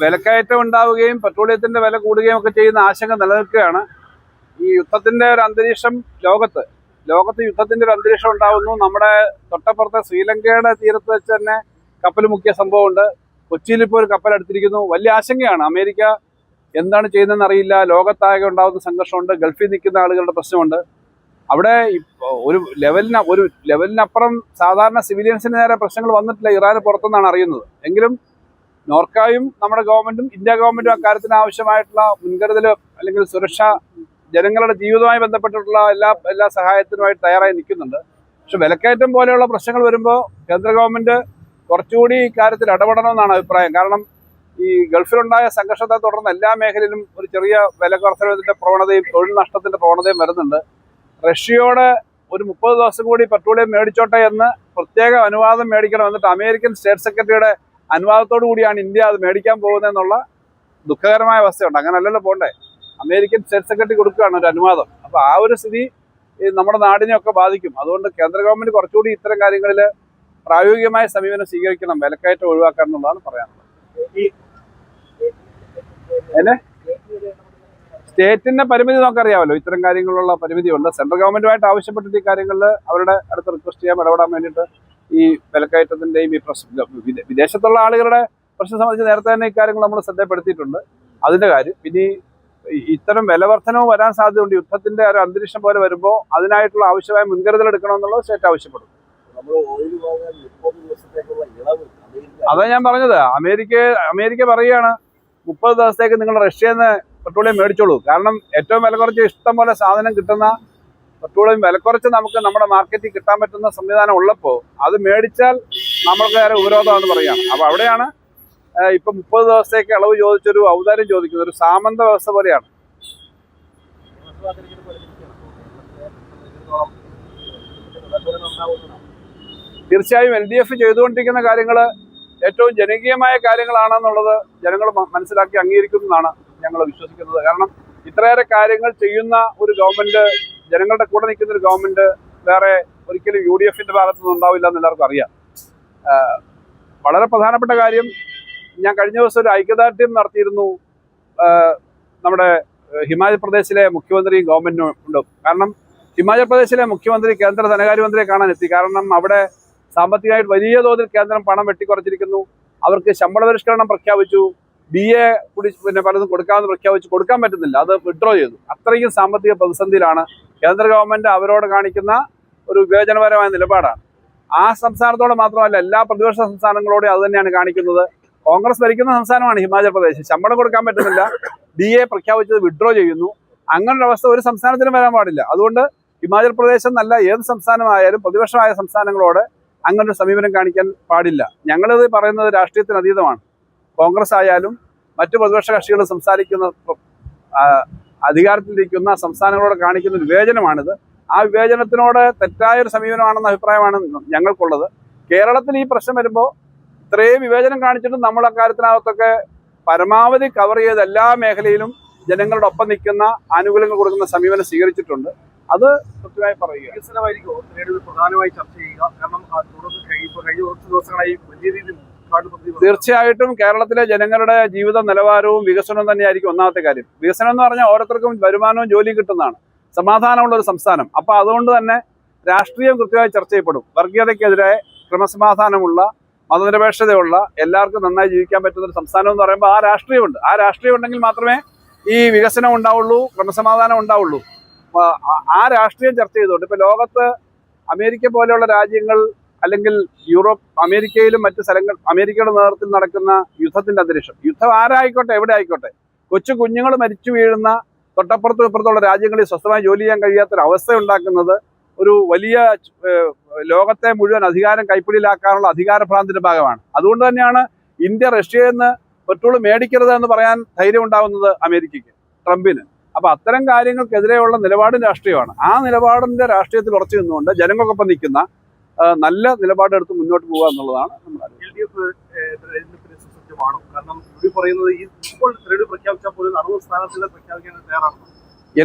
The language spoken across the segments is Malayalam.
വിലക്കയറ്റം ഉണ്ടാവുകയും പെട്രോളിയത്തിന്റെ വില കൂടുകയും ഒക്കെ ചെയ്യുന്ന ആശങ്ക നിലനിൽക്കുകയാണ്. ഈ യുദ്ധത്തിന്റെ ഒരു അന്തരീക്ഷം ലോകത്ത് യുദ്ധത്തിന്റെ ഒരു അന്തരീക്ഷം ഉണ്ടാവുന്നു. നമ്മുടെ തൊട്ടപ്പുറത്തെ ശ്രീലങ്കയുടെ തീരത്ത് വെച്ച് തന്നെ കപ്പൽ മുക്കിയ സംഭവമുണ്ട്. കൊച്ചിയിൽ ഇപ്പോൾ ഒരു കപ്പൽ അടുത്തിരിക്കുന്നു. വലിയ ആശങ്കയാണ്. അമേരിക്ക എന്താണ് ചെയ്യുന്നതെന്ന് അറിയില്ല. ലോകത്താകെ ഉണ്ടാകുന്ന സംഘർഷമുണ്ട്. ഗൾഫിൽ നിൽക്കുന്ന ആളുകളുടെ പ്രശ്നമുണ്ട്. അവിടെ ഒരു ലെവലിനപ്പുറം സാധാരണ സിവിലിയൻസിന് നേരെ പ്രശ്നങ്ങൾ വന്നിട്ടില്ല. ഇറാന് പുറത്തുനിന്നാണ് അറിയുന്നത്. എങ്കിലും നോർക്കായും നമ്മുടെ ഗവൺമെന്റും ഇന്ത്യ ഗവൺമെന്റും അക്കാര്യത്തിന് ആവശ്യമായിട്ടുള്ള മുൻകരുതൽ അല്ലെങ്കിൽ സുരക്ഷ, ജനങ്ങളുടെ ജീവിതവുമായി ബന്ധപ്പെട്ടിട്ടുള്ള എല്ലാ സഹായത്തിനുമായിട്ട് തയ്യാറായി നിൽക്കുന്നുണ്ട്. പക്ഷെ വിലക്കയറ്റം പോലെയുള്ള പ്രശ്നങ്ങൾ വരുമ്പോൾ കേന്ദ്ര ഗവൺമെന്റ് കുറച്ചുകൂടി ഇക്കാര്യത്തിൽ ഇടപെടണമെന്നാണ് അഭിപ്രായം. കാരണം ഈ ഗൾഫിലുണ്ടായ സംഘർഷത്തെ തുടർന്ന് എല്ലാ മേഖലയിലും ഒരു ചെറിയ വില കുറച്ചതിന്റെ പ്രവണതയും തൊഴിൽ നഷ്ടത്തിന്റെ പ്രവണതയും വരുന്നുണ്ട്. റഷ്യയോട് ഒരു 30 ദിവസം കൂടി പെട്രോളിയം മേടിച്ചോട്ടെ എന്ന് പ്രത്യേക അനുവാദം മേടിക്കണം. എന്നിട്ട് അമേരിക്കൻ സ്റ്റേറ്റ് സെക്രട്ടറിയുടെ അനുവാദത്തോടു കൂടിയാണ് ഇന്ത്യ അത് മേടിക്കാൻ പോകുന്നതെന്നുള്ള ദുഃഖകരമായ അവസ്ഥയുണ്ട്. അങ്ങനല്ലല്ലോ പോണ്ടേ. അമേരിക്കൻ സ്റ്റേറ്റ് സെക്രട്ടറി കൊടുക്കുകയാണ് ഒരു അനുവാദം. അപ്പോൾ ആ ഒരു സ്ഥിതി നമ്മുടെ നാടിനെയൊക്കെ ബാധിക്കും. അതുകൊണ്ട് കേന്ദ്ര ഗവൺമെന്റ് കുറച്ചുകൂടി ഇത്തരം കാര്യങ്ങളിൽ പ്രായോഗികമായ സമീപനം സ്വീകരിക്കണം, വിലക്കയറ്റം ഒഴിവാക്കാൻ എന്നുള്ളതാണ് പറയാനുള്ളത്. സ്റ്റേറ്റിന്റെ പരിമിതി നമുക്കറിയാമല്ലോ. ഇത്തരം കാര്യങ്ങളിലുള്ള പരിമിതിയുണ്ട്. സെൻട്രൽ ഗവൺമെന്റുമായിട്ട് ആവശ്യപ്പെട്ടിട്ട് ഈ കാര്യങ്ങളിൽ അവരുടെ അടുത്ത് റിക്വസ്റ്റ് ചെയ്യാൻ, ഇടപെടാൻ വേണ്ടിയിട്ട് ഈ വിലക്കയറ്റത്തിന്റെയും ഈ പ്രശ്നം വിദേശത്തുള്ള ആളുകളുടെ പ്രശ്നം സംബന്ധിച്ച് നേരത്തെ തന്നെ ഇക്കാര്യങ്ങൾ നമ്മൾ ശ്രദ്ധപ്പെടുത്തിയിട്ടുണ്ട്. അതിന്റെ കാര്യം പിന്നെ ഇത്തരം വിലവർദ്ധനവും വരാൻ സാധ്യതയുണ്ട്. യുദ്ധത്തിന്റെ ഒരു അന്തരീക്ഷം പോലെ വരുമ്പോൾ അതിനായിട്ടുള്ള ആവശ്യമായ മുൻകരുതൽ എടുക്കണമെന്നുള്ളത് സ്റ്റേറ്റ് ആവശ്യപ്പെടും. അതാ ഞാൻ പറഞ്ഞത്. അമേരിക്ക പറയുകയാണ് 30 ദിവസത്തേക്ക് നിങ്ങൾ റഷ്യയിൽ നിന്ന് പെട്രോളിയം മേടിച്ചോളൂ. കാരണം ഏറ്റവും വില കുറച്ച് ഇഷ്ടം പോലെ സാധനം കിട്ടുന്ന പെട്രോളിയം വില കുറച്ച് നമുക്ക് നമ്മുടെ മാർക്കറ്റിൽ കിട്ടാൻ പറ്റുന്ന സംവിധാനം ഉള്ളപ്പോൾ അത് മേടിച്ചാൽ നമ്മൾക്ക് വേറെ ഉപരോധമാണെന്ന് പറയുകയാണ്. അപ്പോൾ അവിടെയാണ് ഇപ്പൊ 30 ദിവസത്തേക്ക് ഇളവ് ചോദിച്ചൊരു ഔദാര്യം ചോദിക്കുന്നത്. ഒരു സാമന്ത വ്യവസ്ഥ പോലെയാണ്. തീർച്ചയായും LDF ചെയ്തുകൊണ്ടിരിക്കുന്ന കാര്യങ്ങൾ ഏറ്റവും ജനകീയമായ കാര്യങ്ങളാണെന്നുള്ളത് ജനങ്ങൾ മനസ്സിലാക്കി അംഗീകരിക്കുന്നതാണ് ഞങ്ങൾ വിശ്വസിക്കുന്നത്. കാരണം ഇത്രയേറെ കാര്യങ്ങൾ ചെയ്യുന്ന ഒരു ഗവൺമെന്റ്, ജനങ്ങളുടെ കൂടെ നിൽക്കുന്ന ഒരു ഗവൺമെന്റ് വേറെ ഒരിക്കലും UDFന്റെ ഭാഗത്തുനിന്ന് ഉണ്ടാവില്ല എന്ന് എല്ലാവർക്കും അറിയാം. വളരെ പ്രധാനപ്പെട്ട കാര്യം, ഞാൻ കഴിഞ്ഞ ദിവസം ഒരു ഐക്യദാർഢ്യം നടത്തിയിരുന്നു നമ്മുടെ ഹിമാചൽ പ്രദേശിലെ മുഖ്യമന്ത്രിയും ഗവൺമെന്റും ഉണ്ട്. കാരണം ഹിമാചൽ പ്രദേശിലെ മുഖ്യമന്ത്രി കേന്ദ്ര ധനകാര്യമന്ത്രിയെ കാണാൻ എത്തി. കാരണം അവിടെ സാമ്പത്തികമായിട്ട് വലിയ തോതിൽ കേന്ദ്രം പണം വെട്ടിക്കുറച്ചിരിക്കുന്നു. അവർക്ക് ശമ്പള പരിഷ്കരണം പ്രഖ്യാപിച്ചു. BA കൂടി പലതും കൊടുക്കാമെന്ന് പ്രഖ്യാപിച്ചു. കൊടുക്കാൻ പറ്റുന്നില്ല, അത് വിഡ്രോ ചെയ്തു. അത്രയ്ക്കും സാമ്പത്തിക പ്രതിസന്ധിയിലാണ്. കേന്ദ്ര ഗവൺമെന്റ് അവരോട് കാണിക്കുന്ന ഒരു വിവേചനപരമായ നിലപാടാണ്. ആ സംസ്ഥാനത്തോടെ മാത്രമല്ല, എല്ലാ പ്രതിപക്ഷ സംസ്ഥാനങ്ങളോടും അത് തന്നെയാണ് കാണിക്കുന്നത്. കോൺഗ്രസ് ഭരിക്കുന്ന സംസ്ഥാനമാണ് ഹിമാചൽ പ്രദേശ്. ശമ്പളം കൊടുക്കാൻ പറ്റുന്നില്ല, DA പ്രഖ്യാപിച്ചത് വിഡ്രോ ചെയ്യുന്നു. അങ്ങനൊരു അവസ്ഥ ഒരു സംസ്ഥാനത്തിനും വരാൻ പാടില്ല. അതുകൊണ്ട് ഹിമാചൽ പ്രദേശ് എന്നല്ല, ഏത് സംസ്ഥാനമായാലും പ്രതിപക്ഷമായ സംസ്ഥാനങ്ങളോട് അങ്ങനൊരു സമീപനം കാണിക്കാൻ പാടില്ല. ഞങ്ങളിത് പറയുന്നത് രാഷ്ട്രീയത്തിന് അതീതമാണ്. കോൺഗ്രസ് ആയാലും മറ്റു പ്രതിപക്ഷ കക്ഷികൾ സംസാരിക്കുന്ന അധികാരത്തിലിരിക്കുന്ന സംസ്ഥാനങ്ങളോട് കാണിക്കുന്ന വിവേചനമാണിത്. ആ വിവേചനത്തിനോട് തെറ്റായൊരു സമീപനമാണെന്ന അഭിപ്രായമാണ് ഞങ്ങൾക്കുള്ളത്. കേരളത്തിൽ ഈ പ്രശ്നം വരുമ്പോൾ ഇത്രയും വിവേചനം കാണിച്ചിട്ടും നമ്മൾ അക്കാര്യത്തിനകത്തൊക്കെ പരമാവധി കവർ ചെയ്ത് എല്ലാ മേഖലയിലും ജനങ്ങളുടെ ഒപ്പം നിൽക്കുന്ന, ആനുകൂല്യങ്ങൾ കൊടുക്കുന്ന സമീപനം സ്വീകരിച്ചിട്ടുണ്ട്. അത് കൃത്യമായി പറയുക. വികസനമായിരിക്കും പ്രധാനമായി ചർച്ച ചെയ്യുക. കാരണം കഴിഞ്ഞ കുറച്ച് ദിവസങ്ങളായി വലിയ രീതിയിൽ തീർച്ചയായിട്ടും കേരളത്തിലെ ജനങ്ങളുടെ ജീവിത നിലവാരവും വികസനവും തന്നെയായിരിക്കും ഒന്നാമത്തെ കാര്യം. വികസനം എന്ന് പറഞ്ഞാൽ ഓരോരുത്തർക്കും വരുമാനവും ജോലിയും കിട്ടുന്നതാണ്. സമാധാനമുള്ള ഒരു സംസ്ഥാനം. അപ്പോൾ അതുകൊണ്ട് തന്നെ രാഷ്ട്രീയം കൃത്യമായി ചർച്ച ചെയ്യപ്പെടും. വർഗീയതയ്ക്കെതിരെ ക്രമസമാധാനമുള്ള, മതനിരപേക്ഷതയുള്ള, എല്ലാവർക്കും നന്നായി ജീവിക്കാൻ പറ്റുന്ന ഒരു സംസ്ഥാനം എന്ന് പറയുമ്പോൾ ആ രാഷ്ട്രീയമുണ്ട്. ആ രാഷ്ട്രീയം ഉണ്ടെങ്കിൽ മാത്രമേ ഈ വികസനം ഉണ്ടാവുള്ളൂ, ക്രമസമാധാനം ഉണ്ടാവുള്ളൂ. ആ രാഷ്ട്രീയം ചർച്ച ചെയ്തുകൊണ്ട് ഇപ്പോൾ ലോകത്ത് അമേരിക്ക പോലെയുള്ള രാജ്യങ്ങൾ അല്ലെങ്കിൽ യൂറോപ്പ്, അമേരിക്കയിലും മറ്റ് സ്ഥലങ്ങൾ, അമേരിക്കയുടെ നേതൃത്വത്തിൽ നടക്കുന്ന യുദ്ധത്തിന്റെ അന്തരീക്ഷം, യുദ്ധം ആരായിക്കോട്ടെ എവിടെ ആയിക്കോട്ടെ, കൊച്ചു കുഞ്ഞുങ്ങൾ മരിച്ചു വീഴുന്ന തൊട്ടപ്പുറത്തും ഇപ്പുറത്തുള്ള രാജ്യങ്ങളിൽ സ്വസ്ഥമായി ജോലി ചെയ്യാൻ കഴിയാത്തൊരവസ്ഥ ഉണ്ടാക്കുന്നത് ഒരു വലിയ ലോകത്തെ മുഴുവൻ അധികാരം കൈപ്പിടിയിലാക്കാനുള്ള അധികാരഭ്രാന്തിന്റെ ഭാഗമാണ്. അതുകൊണ്ട് തന്നെയാണ് ഇന്ത്യ റഷ്യയിൽ നിന്ന് പെട്രോൾ മേടിക്കരുത് എന്ന് പറയാൻ ധൈര്യം ഉണ്ടാവുന്നത് അമേരിക്കയ്ക്ക്, ട്രംപിന്. അപ്പൊ അത്തരം കാര്യങ്ങൾക്കെതിരെയുള്ള നിലപാടും രാഷ്ട്രീയമാണ്. ആ നിലപാടിന്റെ രാഷ്ട്രീയത്തിൽ ഉറച്ചു നിന്നുകൊണ്ട് ജനങ്ങൾക്കൊപ്പം നിൽക്കുന്ന നല്ല നിലപാടെടുത്ത് മുന്നോട്ട് പോകുക എന്നുള്ളതാണ് നമ്മുടെ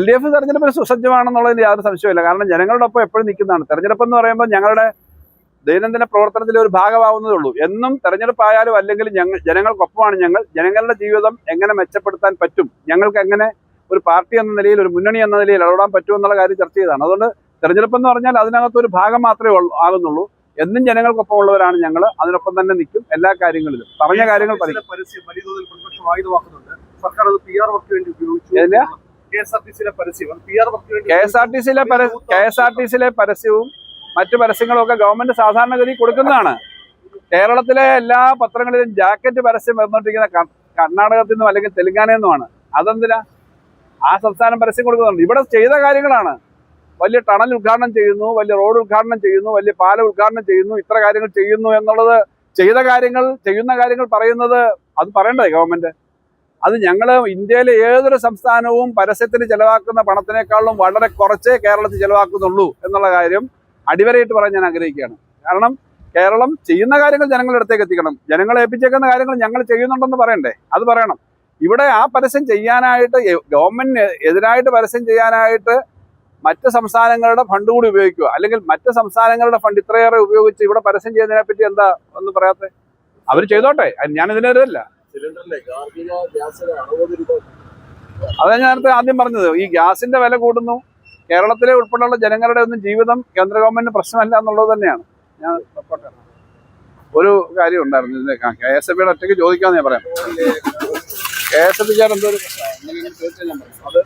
LDF തെരഞ്ഞെടുപ്പിന് സുസജ്ജമാണെന്നുള്ളതിന് യാതൊരു സംശയമില്ല. കാരണം ജനങ്ങളുടെ ഒപ്പം എപ്പോഴും നിൽക്കുന്നതാണ്. തെരഞ്ഞെടുപ്പ് എന്ന് പറയുമ്പോൾ ഞങ്ങളുടെ ദൈനംദിന പ്രവർത്തനത്തിലെ ഒരു ഭാഗമാവുന്നതേ ഉള്ളൂ. എന്നും തെരഞ്ഞെടുപ്പായാലും അല്ലെങ്കിൽ ജനങ്ങൾക്കൊപ്പമാണ് ഞങ്ങൾ. ജനങ്ങളുടെ ജീവിതം എങ്ങനെ മെച്ചപ്പെടുത്താൻ പറ്റും, ഞങ്ങൾക്ക് എങ്ങനെ ഒരു പാർട്ടി എന്ന നിലയിൽ, ഒരു മുന്നണി എന്ന നിലയിൽ ഇടപെടാൻ പറ്റുമെന്നുള്ള കാര്യം ചർച്ച ചെയ്തതാണ്. അതുകൊണ്ട് തെരഞ്ഞെടുപ്പ് എന്ന് പറഞ്ഞാൽ അതിനകത്തൊരു ഭാഗം മാത്രമേ ആകുന്നുള്ളൂ. എന്നും ജനങ്ങൾക്കൊപ്പം ഉള്ളവരാണ് ഞങ്ങൾ. അതിനൊപ്പം തന്നെ നിൽക്കും എല്ലാ കാര്യങ്ങളിലും. പറഞ്ഞ കാര്യങ്ങൾ പരസ്യം വലിയ തോതിൽ പ്രതിപക്ഷം ആയുധമാക്കുന്നുണ്ട്. സർക്കാർ അത് PR വർക്ക് വേണ്ടി ഉപയോഗിച്ചു. KSRTC-യിലെ പരസ്യം PR വർക്ക് വേണ്ടി KSRTC-യിലെ പരസ്യവും മറ്റു പരസ്യങ്ങളും ഒക്കെ ഗവൺമെന്റ് സാധാരണഗതി കൊടുക്കുന്നതാണ്. കേരളത്തിലെ എല്ലാ പത്രങ്ങളിലും ജാക്കറ്റ് പരസ്യം വന്നുകൊണ്ടിരിക്കുന്ന കർണാടകത്തിൽ നിന്നും അല്ലെങ്കിൽ തെലങ്കാനയിൽ നിന്നുമാണ്. അതെന്തിനാ? ആ സംസ്ഥാനം പരസ്യം കൊടുക്കുന്നുണ്ട്. ഇവിടെ ചെയ്ത കാര്യങ്ങളാണ്. വലിയ ടണൽ ഉദ്ഘാടനം ചെയ്യുന്നു, വലിയ റോഡ് ഉദ്ഘാടനം ചെയ്യുന്നു, വലിയ പാലം ഉദ്ഘാടനം ചെയ്യുന്നു, ഇത്ര കാര്യങ്ങൾ ചെയ്യുന്നു എന്നുള്ളത് ചെയ്യുന്ന കാര്യങ്ങൾ പറയുന്നത് അത് പറയണ്ടേ ഗവൺമെന്റ്? അത് ഞങ്ങൾ ഇന്ത്യയിലെ ഏതൊരു സംസ്ഥാനവും പരസ്യത്തിന് ചെലവാക്കുന്ന പണത്തിനേക്കാളും വളരെ കുറച്ചേ കേരളത്തിൽ ചെലവാക്കുന്നുള്ളൂ എന്നുള്ള കാര്യം അടിവരയിട്ട് പറയാൻ ഞാൻ ആഗ്രഹിക്കുകയാണ്. കാരണം കേരളം ചെയ്യുന്ന കാര്യങ്ങൾ ജനങ്ങളുടെ അടുത്തേക്ക് എത്തിക്കണം. ജനങ്ങളെ ഏൽപ്പിച്ചേക്കുന്ന കാര്യങ്ങൾ ഞങ്ങൾ ചെയ്യുന്നുണ്ടെന്ന് പറയണ്ടേ? അത് പറയണം. ഇവിടെ ആ പരസ്യം ചെയ്യാനായിട്ട് ഗവൺമെന്റിന് എതിരായിട്ട് പരസ്യം ചെയ്യാനായിട്ട് മറ്റ് സംസ്ഥാനങ്ങളുടെ ഫണ്ട് കൂടി ഉപയോഗിക്കുക, അല്ലെങ്കിൽ മറ്റ് സംസ്ഥാനങ്ങളുടെ ഫണ്ട് ഇത്രയേറെ ഉപയോഗിച്ച് ഇവിടെ പരസ്യം ചെയ്യുന്നതിനെ പറ്റി എന്താ ഒന്നും പറയാത്തെ? അവർ ചെയ്തോട്ടെ, ഞാൻ ഇതിനെതിരല്ല. അതാ ഞാൻ നേരത്തെ ആദ്യം പറഞ്ഞത്. ഈ ഗ്യാസിന്റെ വില കൂടുന്നു, കേരളത്തിലെ ഉൾപ്പെടെയുള്ള ജനങ്ങളുടെ ഒന്നും ജീവിതം കേന്ദ്ര ഗവൺമെന്റിന് പ്രശ്നമല്ല എന്നുള്ളത് തന്നെയാണ്. ഞാൻ ഒരു കാര്യം ഉണ്ടായിരുന്നു ഇതിന്റെ KSFB-യുടെ ഒറ്റയ്ക്ക് ചോദിക്കാന്ന് ഞാൻ പറയാം. KSFB-ക്കാർ എന്തോ ഒരു പ്രശ്നമാണ്, ചോദിച്ചാൽ ഞാൻ പറയും. അത്